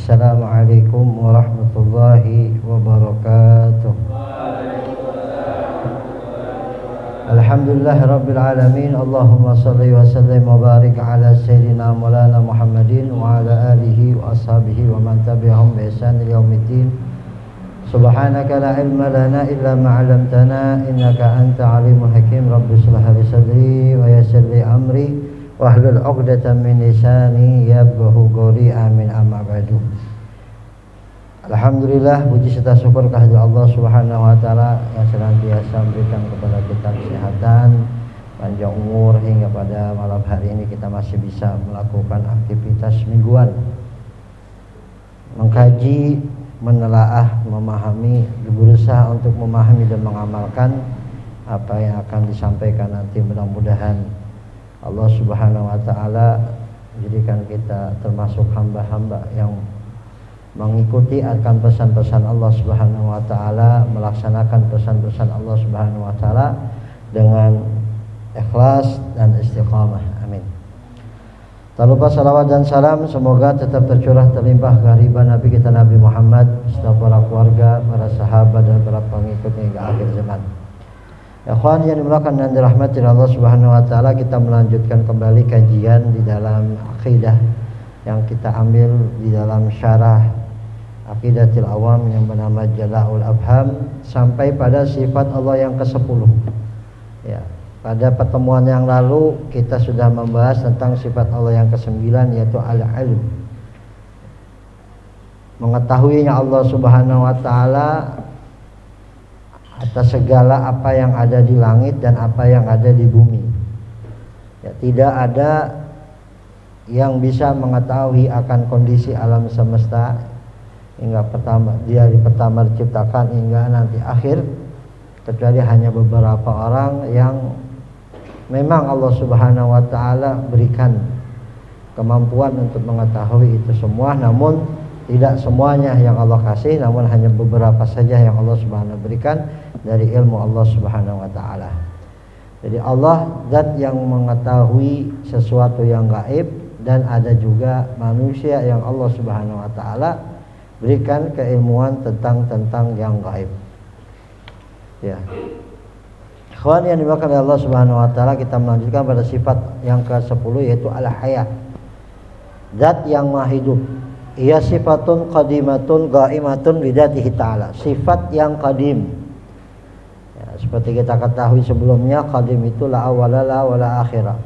Assalamualaikum warahmatullahi wabarakatuh. Alhamdulillah rabbil alamin. Allahumma salli wa sallim wa barik ala sayyidina maulana Muhammadin wa ala alihi wa ashabihi wa man tabi'ahum bi ihsan ila yaumiddin. Subhanaka la ilma lana illa ma 'allamtana innaka anta alimul hakim. Rabbi shrah li sadri wa yassir li amri wahlul 'uqdatam min lisani yafqahu qawli. Amin amma ba'du. Alhamdulillah, puji serta syukur kehadirat Allah Subhanahu wa taala yang senantiasa memberikan kepada kita kesehatan, panjang umur hingga pada malam hari ini kita masih bisa melakukan aktivitas mingguan, mengkaji, menelaah, memahami, berusaha untuk memahami dan mengamalkan apa yang akan disampaikan nanti. Mudah-mudahan Allah Subhanahu wa taala menjadikan kita termasuk hamba-hamba yang mengikuti akan pesan-pesan Allah Subhanahu wa taala, melaksanakan pesan-pesan Allah Subhanahu wa taala dengan ikhlas dan istiqamah. Amin. Tak lupa salawat dan salam semoga tetap tercurah terlimpah kehadiran Nabi kita Nabi Muhammad serta para keluarga, para sahabat dan para pengikutnya hingga akhir zaman. Ikhwan yang dimuliakan dan dirahmati Allah Subhanahu wa taala, kita melanjutkan kembali kajian di dalam akidah yang kita ambil di dalam syarah Aqidatul Awam yang bernama Jala'ul Afham sampai pada sifat Allah yang ke-10. Ya, pada pertemuan yang lalu kita sudah membahas tentang sifat Allah yang ke-9 yaitu al-ilm. Mengetahuinya Allah Subhanahu wa taala atas segala apa yang ada di langit dan apa yang ada di bumi. Ya, tidak ada yang bisa mengetahui akan kondisi alam semesta hingga pertama diciptakan hingga nanti akhir, kecuali hanya beberapa orang yang memang Allah Subhanahu wa taala berikan kemampuan untuk mengetahui itu semua. Namun tidak semuanya yang Allah kasih, namun hanya beberapa saja yang Allah Subhanahu berikan dari ilmu Allah Subhanahu wa taala. Jadi Allah zat yang mengetahui sesuatu yang gaib, dan ada juga manusia yang Allah Subhanahu wa taala berikan keilmuan tentang yang gaib. Ya. Ikhwan yang dimakan oleh Allah Subhanahu wa taala, kita melanjutkan pada sifat yang ke-10 yaitu al-haya. Zat yang maha hidup. Ia sifatun qadimatun qaimatun bidzatihi ta'ala. Sifat yang qadim. Ya, seperti kita ketahui sebelumnya, qadim itu la awwala la wala akhirah.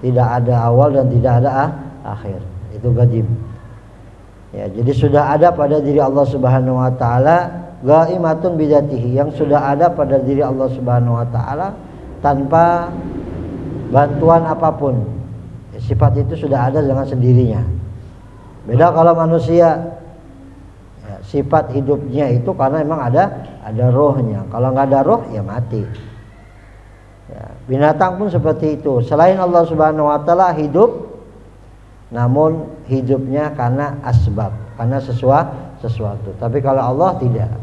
Tidak ada awal dan tidak ada akhir. Itu qadim. Ya, jadi sudah ada pada diri Allah Subhanahu wa taala, qaimatun bidzatihi, yang sudah ada pada diri Allah Subhanahu wa taala tanpa bantuan apapun. Ya, sifat itu sudah ada dengan sendirinya. Beda kalau manusia, ya, sifat hidupnya itu karena memang ada rohnya. Kalau nggak ada roh ya mati. Ya, binatang pun seperti itu. Selain Allah Subhanahu wa taala hidup, namun hidupnya karena asbab, karena sesuatu. Tapi kalau Allah tidak,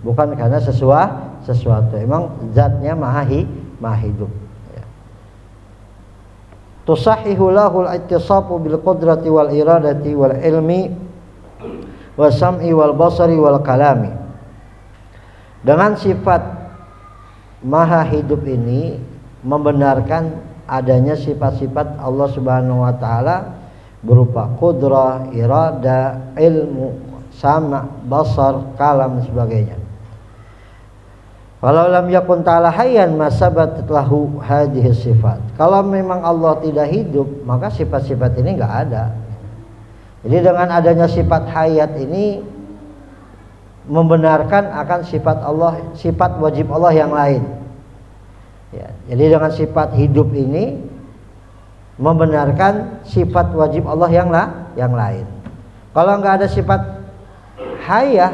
bukan karena sesuatu. Emang zatnya maha hidup. Ya. Tusahihu lahul ittisafu bil qudrati wal iradati wal ilmi was sam'i wal basari wal kalami. Dengan sifat maha hidup ini membenarkan adanya sifat-sifat Allah Subhanahu wa taala berupa qudrah, irada, ilmu, sama, basar, kalam dan sebagainya. Walau lam yakun ta'ala hayyan masabat lahu hadhihi sifat. Kalau memang Allah tidak hidup, maka sifat-sifat ini enggak ada. Jadi dengan adanya sifat hayat ini membenarkan akan sifat Allah, sifat wajib Allah yang lain. Ya, jadi dengan sifat hidup ini membenarkan sifat wajib Allah yang lain. Kalau enggak ada sifat hayah,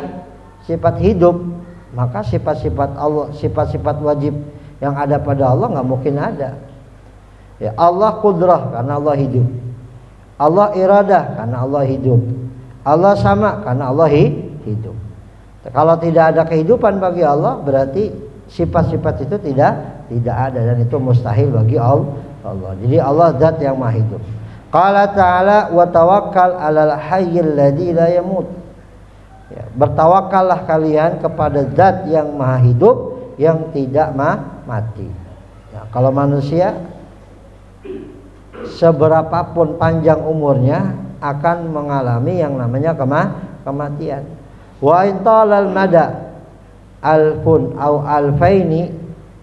sifat hidup, maka sifat-sifat Allah, sifat-sifat wajib yang ada pada Allah enggak mungkin ada. Ya, Allah qudrah karena Allah hidup. Allah iradah karena Allah hidup. Allah sama karena Allah hidup. Kalau tidak ada kehidupan bagi Allah, berarti sifat-sifat itu tidak ada, dan itu mustahil bagi Allah. Jadi Allah zat yang maha hidup. Qala ta'ala wa tawakkal 'alal hayyil ladzi la yamut. Ya, bertawakallah kalian kepada zat yang maha hidup yang tidak mati. Ya, kalau manusia seberapapun panjang umurnya akan mengalami yang namanya kematian. Wa in talal mada alfun au alfaini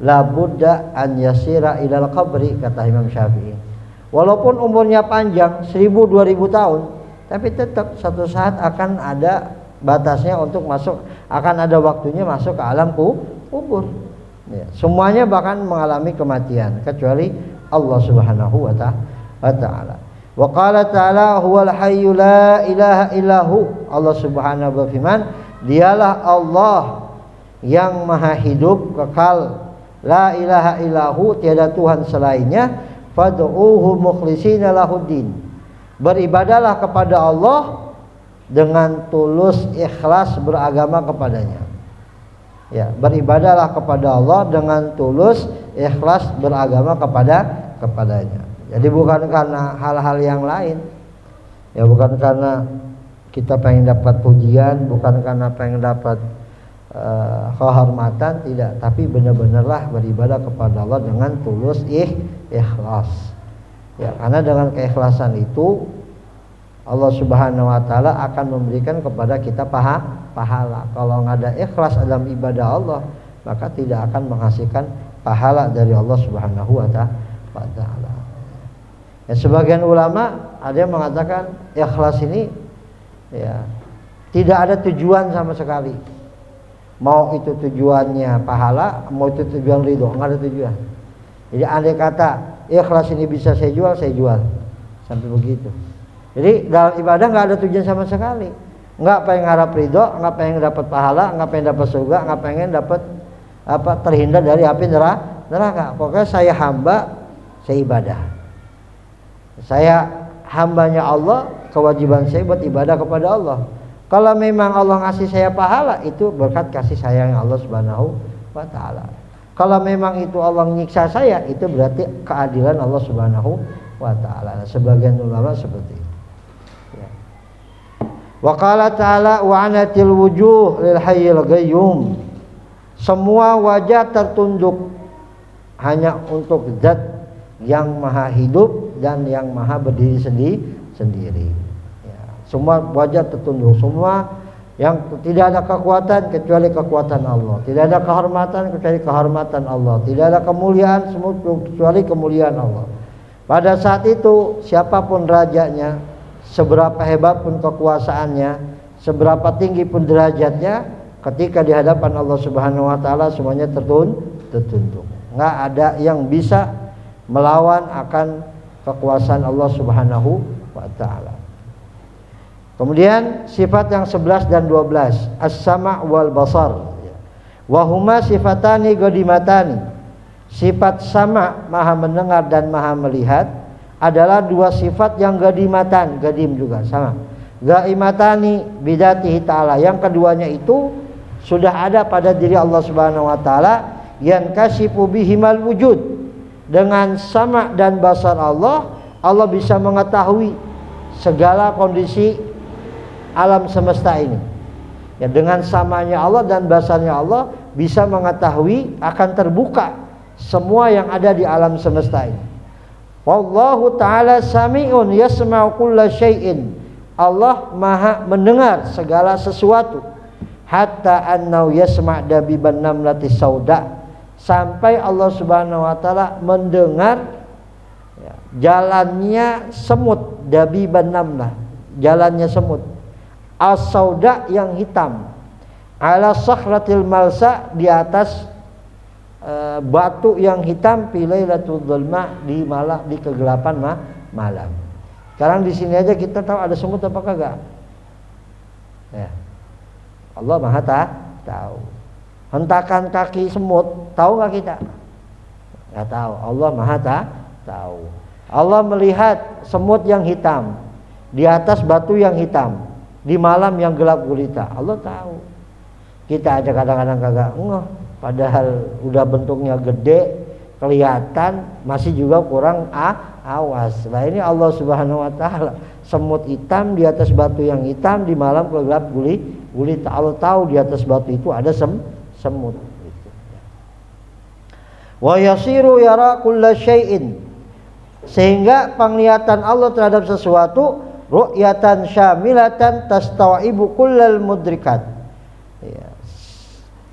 la budda an yasira ilal qabri, kata Imam Syafi'i. Walaupun umurnya panjang 1000 2000 tahun, tapi tetap satu saat akan ada batasnya untuk masuk, akan ada waktunya masuk ke alam kubur. Ya, semuanya bahkan mengalami kematian kecuali Allah Subhanahu wa ta'ala. Wa qala ta'ala huwal hayyu la ilaha illahu. Allah Subhanahu wa firman, dialah Allah yang maha hidup kekal, la ilaha illahu, tiada Tuhan selainnya, fad'uhu mukhlishina lahuddin. Beribadahlah kepada Allah dengan tulus ikhlas beragama kepadanya. Ya, beribadahlah kepada Allah dengan tulus ikhlas beragama kepadanya. Jadi bukan karena hal-hal yang lain. Ya, bukan karena kita pengen dapat pujian, bukan karena pengen dapat kehormatan, tidak, tapi benar-benarlah beribadah kepada Allah dengan tulus ikhlas. Ya, karena dengan keikhlasan itu Allah Subhanahu wa ta'ala akan memberikan kepada kita pahala. Kalau nggak ada ikhlas dalam ibadah Allah, maka tidak akan menghasilkan pahala dari Allah Subhanahu wa ta'ala. Ya, sebagian ulama ada yang mengatakan ikhlas ini ya tidak ada tujuan sama sekali. Mau itu tujuannya pahala, mau itu tujuan ridho, nggak ada tujuan. Jadi andai kata ikhlas ini bisa saya jual, sampai begitu. Jadi dalam ibadah nggak ada tujuan sama sekali. Nggak pengen harap ridho, nggak pengen dapat pahala, nggak pengen dapat surga, nggak pengen dapat terhindar dari api neraka. Pokoknya saya hamba, saya ibadah. Saya hambanya Allah, kewajiban saya buat ibadah kepada Allah. Kalau memang Allah ngasih saya pahala, itu berkat kasih sayang Allah Subhanahu wa ta'ala. Kalau memang itu Allah nyiksa saya, itu berarti keadilan Allah Subhanahu wa ta'ala. Sebagian ulama seperti itu. Ya. Wa qala ta'ala wa anatil wujuh lil hayyil qayyum. Semua wajah tertunduk hanya untuk zat yang maha hidup dan yang maha berdiri sendiri. Semua wajah tertunduk, semua yang tidak ada kekuatan kecuali kekuatan Allah, tidak ada kehormatan kecuali kehormatan Allah, tidak ada kemuliaan semua kecuali kemuliaan Allah. Pada saat itu siapapun rajanya, seberapa hebat pun kekuasaannya, seberapa tinggi pun derajatnya, ketika di hadapan Allah Subhanahu wa ta'ala semuanya tertunduk. Nggak ada yang bisa melawan akan kekuasaan Allah Subhanahu wa ta'ala. Kemudian sifat yang 11 dan 12, as-sama' wal basar. Wa huma sifatani gadimatani. Sifat sama, maha mendengar dan maha melihat, adalah dua sifat yang gadimatan, gadim juga sama. Gaimatani bidatihi ta'ala. Yang keduanya itu sudah ada pada diri Allah Subhanahu wa ta'ala, yankashifu bihimal wujud. Dengan sama dan basar Allah, Allah bisa mengetahui segala kondisi alam semesta ini. Ya, dengan samanya Allah dan basarnya Allah bisa mengetahui, akan terbuka semua yang ada di alam semesta ini. Wallahu ta'ala sami'un yasma'u kulla syai'in. Allah maha mendengar segala sesuatu. Hatta annau yasma' dabiban namlati sauda. Sampai Allah Subhanahu wa ta'ala mendengar ya, jalannya semut, dabiban namlah, jalannya semut, as-sauda yang hitam, ala sakhratil malsa, di atas batu yang hitam, pilailatul dzulma, di kegelapan malam. Sekarang di sini aja kita tahu ada semut apa kagak? Ya. Allah Maha tahu. Hentakan kaki semut, tahu nggak kita? Nggak tahu. Allah Maha tahu. Allah melihat semut yang hitam di atas batu yang hitam di malam yang gelap gulita. Allah tahu. Kita aja kadang-kadang kagak ngeh, padahal udah bentuknya gede, kelihatan, masih juga kurang awas. Nah ini Allah Subhanahu wa taala. Semut hitam di atas batu yang hitam, di malam gelap gulita. Allah tahu di atas batu itu ada semut gitu. Wa yasiru yara kulla syai'in, sehingga penglihatan Allah terhadap sesuatu ru'yatan syamilatan tastawibu kullal mudrikat. Ya.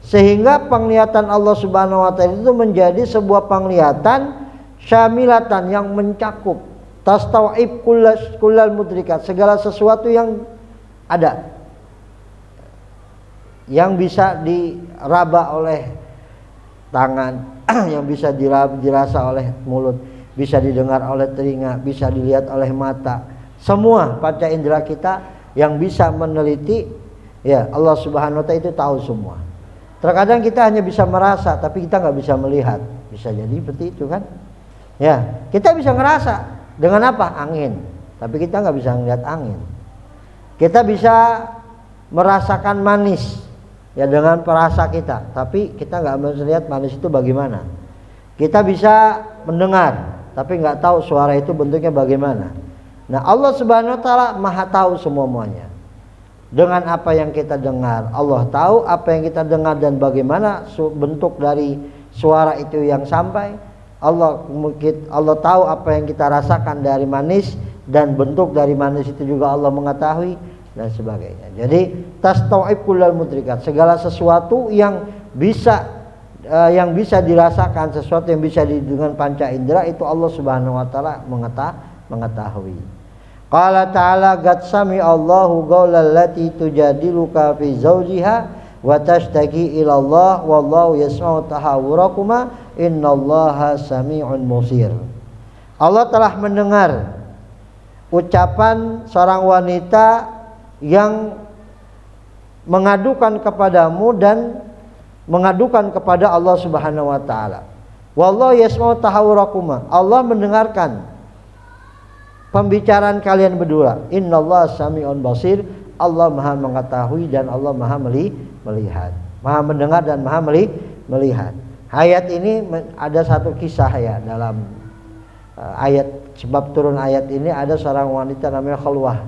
Sehingga penglihatan Allah Subhanahu wa taala itu menjadi sebuah penglihatan syamilatan yang mencakup, tastawib kullal mudrikat, segala sesuatu yang ada, yang bisa diraba oleh tangan, yang bisa dirasa oleh mulut, bisa didengar oleh telinga, bisa dilihat oleh mata. Semua panca indera kita yang bisa meneliti, ya Allah Subhanahu wa taala itu tahu semua. Terkadang kita hanya bisa merasa, tapi kita nggak bisa melihat. Bisa jadi seperti itu kan? Ya, kita bisa ngerasa dengan apa? Angin. Tapi kita nggak bisa melihat angin. Kita bisa merasakan manis, ya dengan perasa kita. Tapi kita nggak bisa lihat manis itu bagaimana. Kita bisa mendengar, tapi nggak tahu suara itu bentuknya bagaimana. Nah Allah Subhanahu wa taala maha tahu semuanya. Dengan apa yang kita dengar, Allah tahu apa yang kita dengar dan bagaimana bentuk dari suara itu yang sampai. Allah tahu apa yang kita rasakan dari manis, dan bentuk dari manis itu juga Allah mengetahui, dan sebagainya. Jadi tastau'ib kullal mudrikat, segala sesuatu yang bisa dirasakan, sesuatu yang bisa dengan panca indera itu Allah Subhanahu wa taala mengetahui. Qala ta'ala qad sami Allahu qaulal lati tujadiluka fi zawjiha wa tashtaki ila Allah wallahu yasma'u tahawurakuma innallaha sami'un basir. Allah telah mendengar ucapan seorang wanita yang mengadukan kepadamu dan mengadukan kepada Allah Subhanahu wa taala. Wallahu yasma'u tahawurakuma. Allah mendengarkan pembicaraan kalian berdua. Innallaha sami'un basir. Allah maha mengetahui dan Allah maha melihat. Maha mendengar dan maha melihat. Ayat ini ada satu kisah ya dalam ayat, sebab turun ayat ini ada seorang wanita namanya Khulwah.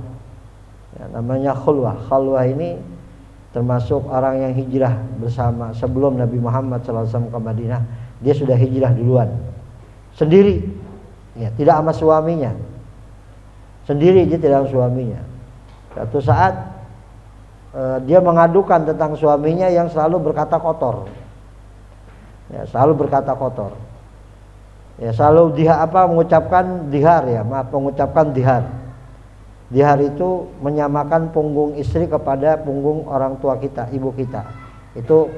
Ya, namanya Khulwah. Khulwah ini termasuk orang yang hijrah bersama sebelum Nabi Muhammad SAW ke Madinah. Dia sudah hijrah duluan sendiri, ya, tidak sama suaminya. Sendiri, dia tidak sama suaminya. Suatu saat dia mengadukan tentang suaminya yang selalu berkata kotor. Ya, selalu berkata kotor. Ya, selalu mengucapkan dihar, ya, mengucapkan dihar. Dihar itu menyamakan punggung istri kepada punggung orang tua kita, ibu kita. Itu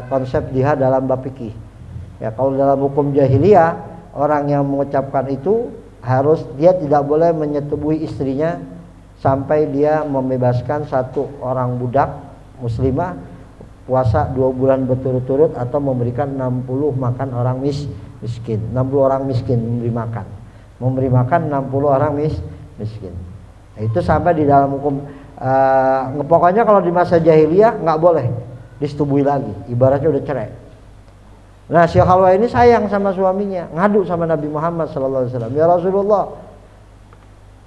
konsep dihar dalam bab fikih. Ya, kalau dalam hukum jahiliyah, orang yang mengucapkan itu dia tidak boleh menyetubuhi istrinya sampai dia membebaskan satu orang budak muslimah, puasa 2 bulan berturut-turut, atau memberikan 60 makan orang miskin. 60 orang miskin memberi makan 60 orang miskin. Nah, itu sampai di dalam hukum pokoknya kalau di masa jahiliyah nggak boleh disetubuhi lagi, ibaratnya udah cerai. Nah, si Khalwah ini sayang sama suaminya, ngadu sama Nabi Muhammad SAW. Ya Rasulullah,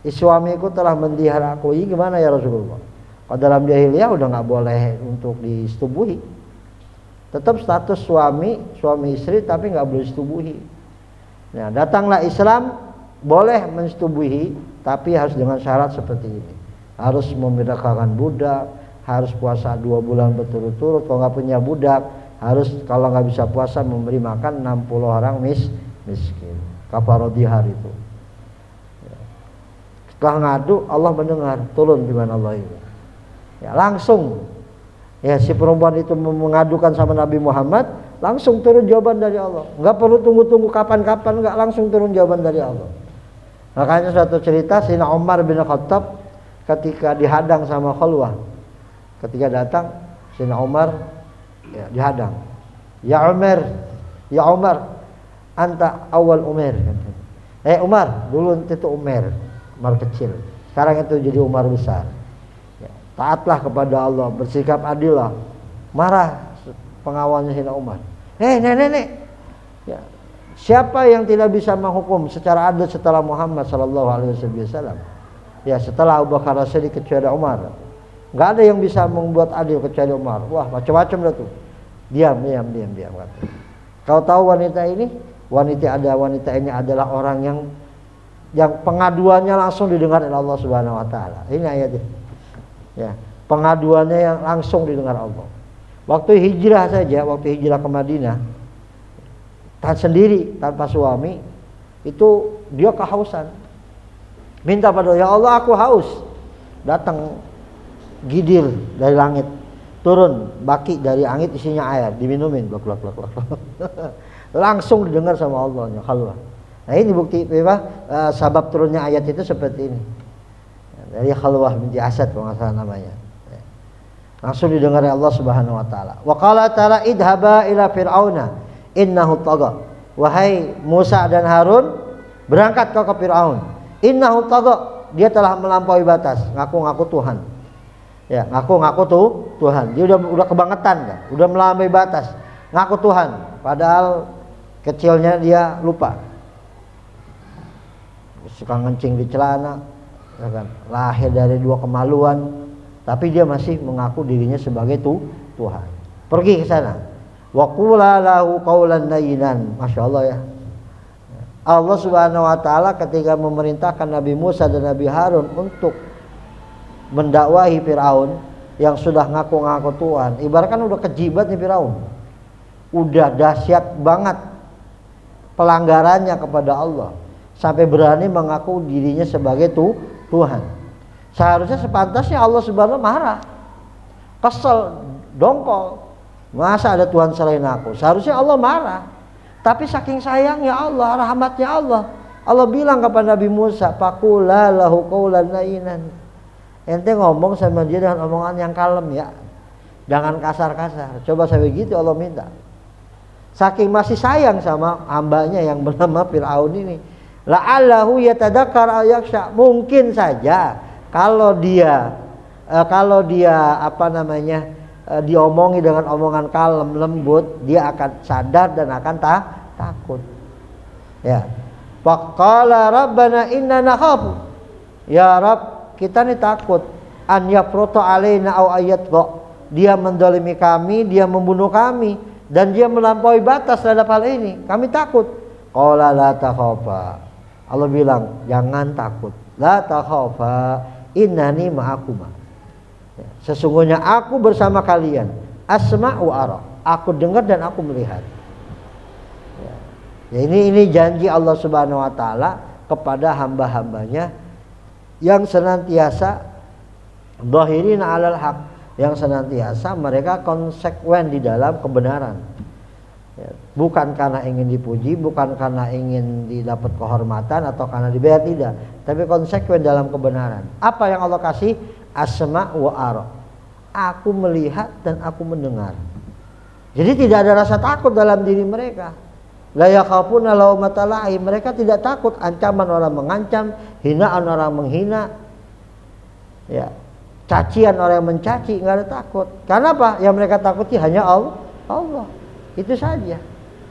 suamiku telah mendihar aku, ini gimana ya Rasulullah? Kalau dalam jahiliyah udah nggak boleh untuk disetubuhi, tetap status suami istri, tapi nggak boleh disetubuhi. Nah, datanglah Islam, boleh mensetubuhi, tapi harus dengan syarat seperti ini. Harus memerdekakan budak, harus puasa 2 bulan berturut-turut. Kalau nggak punya budak, harus kalau nggak bisa puasa memberi makan 60 orang miskin. Kafarah dihar itu. Setelah ngadu, Allah mendengar, turun firman Allah ini. Ya, langsung ya si perempuan itu mengadukan sama Nabi Muhammad, langsung turun jawaban dari Allah. Nggak perlu tunggu-tunggu kapan-kapan, nggak, langsung turun jawaban dari Allah. Makanya suatu cerita Sayyidina Umar bin Khattab ketika dihadang sama Khulwah. Ketika datang Sayyidina Umar, ya, dihadang. Ya Umar, anta awal Umar. Umar, dulu itu Umar kecil. Sekarang itu jadi Umar besar. Ya, taatlah kepada Allah, bersikap adillah. Marah pengawalnya Sayyidina Umar. Nenek. Ya, Siapa yang tidak bisa menghukum secara adil setelah Muhammad sallallahu alaihi wasallam? Ya, setelah Abu Bakar As-Siddiq kecuali Umar. Enggak ada yang bisa membuat adil kecuali Umar. Wah, macam-macam dah tuh. Diam. Kau tahu wanita ini? Wanita ini adalah orang yang pengaduannya langsung didengar oleh Allah Subhanahu wa taala. Ini ayatnya. Ya, pengaduannya yang langsung didengar Allah. Waktu hijrah ke Madinah, sendiri tanpa suami, itu dia kehausan. Minta pada Allah, ya Allah aku haus. Datang gidil dari langit, turun baki dari langit isinya air, diminumin, blak. Langsung didengar sama Allah, khalwah. Nah ini bukti sebab turunnya ayat itu seperti ini. Dari Khalwah binti Asad kalau nggak salah namanya. Langsung didengar oleh Allah Subhanahu wa taala. Wa qala ta'ala idhaba ila fir'auna innahu tagha. Wahai Musa dan Harun, berangkat kau ke Firaun. Innahu tagha, dia telah melampaui batas, ngaku-ngaku Tuhan. Ya, ngaku-ngaku Tuhan. Dia udah kebangetan kan? Udah melampaui batas, ngaku Tuhan, padahal kecilnya dia lupa. Suka ngencing di celana, ya kan? Lahir dari dua kemaluan, tapi dia masih mengaku dirinya sebagai Tuhan. Pergi ke sana. Wa qula lahu qawlan layyinan. Masya Allah ya. Allah Subhanahu wa taala ketika memerintahkan Nabi Musa dan Nabi Harun untuk mendakwahi Firaun yang sudah ngaku-ngaku Tuhan, ibaratkan udah kejibat nih Firaun. Udah dahsyat banget pelanggarannya kepada Allah sampai berani mengaku dirinya sebagai Tuhan. Seharusnya sepantasnya Allah Subhanahu marah, kesel, dongkol. Masa ada Tuhan selain aku? Seharusnya Allah marah. Tapi saking sayangnya Allah, rahmatnya Allah, Allah bilang kepada Nabi Musa, faqula lahu qawlan layyinan. Ente ngomong sama dia dengan omongan yang kalem ya, jangan kasar-kasar. Coba sampai gitu Allah minta. Saking masih sayang sama hambanya yang bernama Fir'aun ini. La'allahu yatadakkar aw yakhsha. Mungkin saja kalau dia diomongi dengan omongan kalem lembut, dia akan sadar dan akan takut. Ya. Faqala rabbana inna nakhafu. Ya Rabb, kita nih takut an yafruta alaina aw ayatqa. Dia mendolimi kami, dia membunuh kami, dan dia melampaui batas terhadap hal ini. Kami takut. Qala la takhafa. Allah bilang, jangan takut. La takhafa, innani ma'akuma. Sesungguhnya aku bersama kalian. Asma'u ara. Aku dengar dan aku melihat. Ya, ini janji Allah Subhanahu wa taala kepada hamba-hambanya yang senantiasa dhahirin 'alal haq, yang senantiasa mereka konsekuen di dalam kebenaran. Ya, bukan karena ingin dipuji, bukan karena ingin didapat kehormatan atau karena dibayar, tidak, tapi konsekuen dalam kebenaran. Apa yang Allah kasih? Asma wa ara. Aku melihat dan aku mendengar. Jadi tidak ada rasa takut dalam diri mereka. La yakhafuna laumata laim. Mereka tidak takut ancaman orang mengancam, hinaan orang menghina. Ya, cacian orang yang mencaci, enggak ada takut. Karena apa? Yang mereka takuti hanya Allah. Itu saja.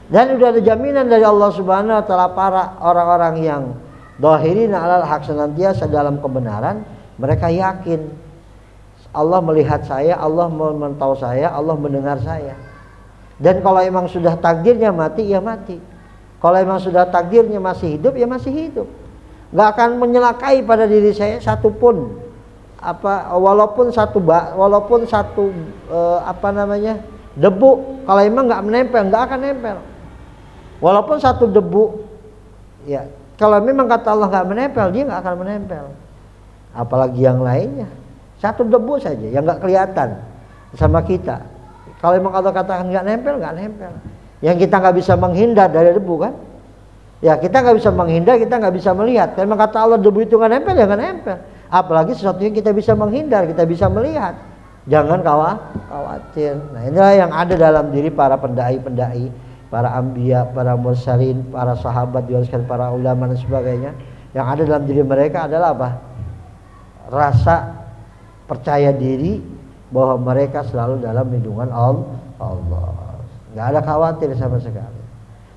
Dan sudah ada jaminan dari Allah Subhanahu wa taala para orang-orang yang dhahirina 'alal haq, senantiasa dalam kebenaran. Mereka yakin Allah melihat saya, Allah memantau saya, Allah mendengar saya. Dan kalau emang sudah takdirnya mati, ya mati. Kalau emang sudah takdirnya masih hidup, ya masih hidup. Gak akan menyelakai pada diri saya satupun. Walaupun satu debu, kalau emang gak menempel, gak akan nempel. Walaupun satu debu, ya kalau memang kata Allah gak menempel, dia gak akan menempel. Apalagi yang lainnya, satu debu saja yang nggak kelihatan sama kita. Kalau memang Allah katakan nggak nempel, nggak nempel. Yang kita nggak bisa menghindar dari debu kan? Ya kita nggak bisa menghindar, kita nggak bisa melihat. Kalau memang kata Allah debu itu nggak nempel, ya nggak nempel. Apalagi sesuatu yang kita bisa menghindar, kita bisa melihat. Jangan khawatir. Nah inilah yang ada dalam diri para pendai-pendai, para anbiya, para mursalin, para sahabat, para ulama dan sebagainya. Yang ada dalam diri mereka adalah apa? Rasa percaya diri bahwa mereka selalu dalam lindungan Allah. Nggak ada khawatir sama sekali.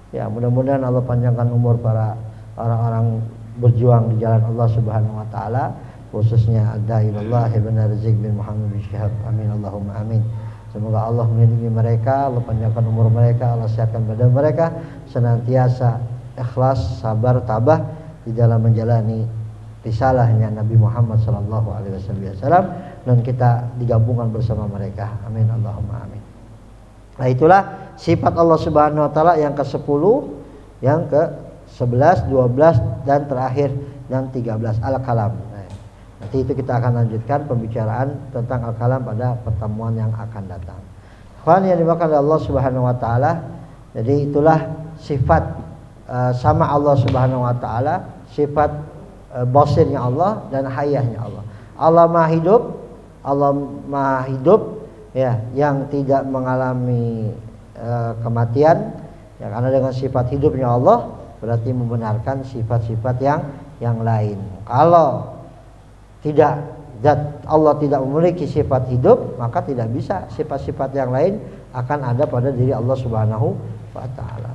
Ya, mudah-mudahan Allah panjangkan umur para orang-orang berjuang di jalan Allah Subhanahu wa taala, khususnya Ad-Da'ilallah Ibn Rizik bin Muhammad bin Syihab. Amin Allahumma amin. Semoga Allah melindungi mereka, Allah panjangkan umur mereka, Allah sehatkan badan mereka, senantiasa ikhlas, sabar, tabah di dalam menjalani risalahnya Nabi Muhammad sallallahu alaihi wasallam, dan kita digabungkan bersama mereka. Amin Allahumma amin. Nah, itulah sifat Allah Subhanahu wa taala yang ke-10, yang ke-11, 12 dan terakhir yang 13, Al-Kalam. Nah, nanti itu kita akan lanjutkan pembicaraan tentang Al-Kalam pada pertemuan yang akan datang. Ikhwan yang dimakan oleh Allah Subhanahu wa taala, jadi itulah sifat sama Allah Subhanahu wa taala, sifat basirnya Allah dan hayahnya Allah. Allah Maha Hidup, Allah Maha Hidup ya, yang tidak mengalami kematian ya, karena dengan sifat hidupnya Allah berarti membenarkan sifat-sifat yang lain. Kalau tidak, Allah tidak memiliki sifat hidup, maka tidak bisa sifat-sifat yang lain akan ada pada diri Allah Subhanahu wa taala.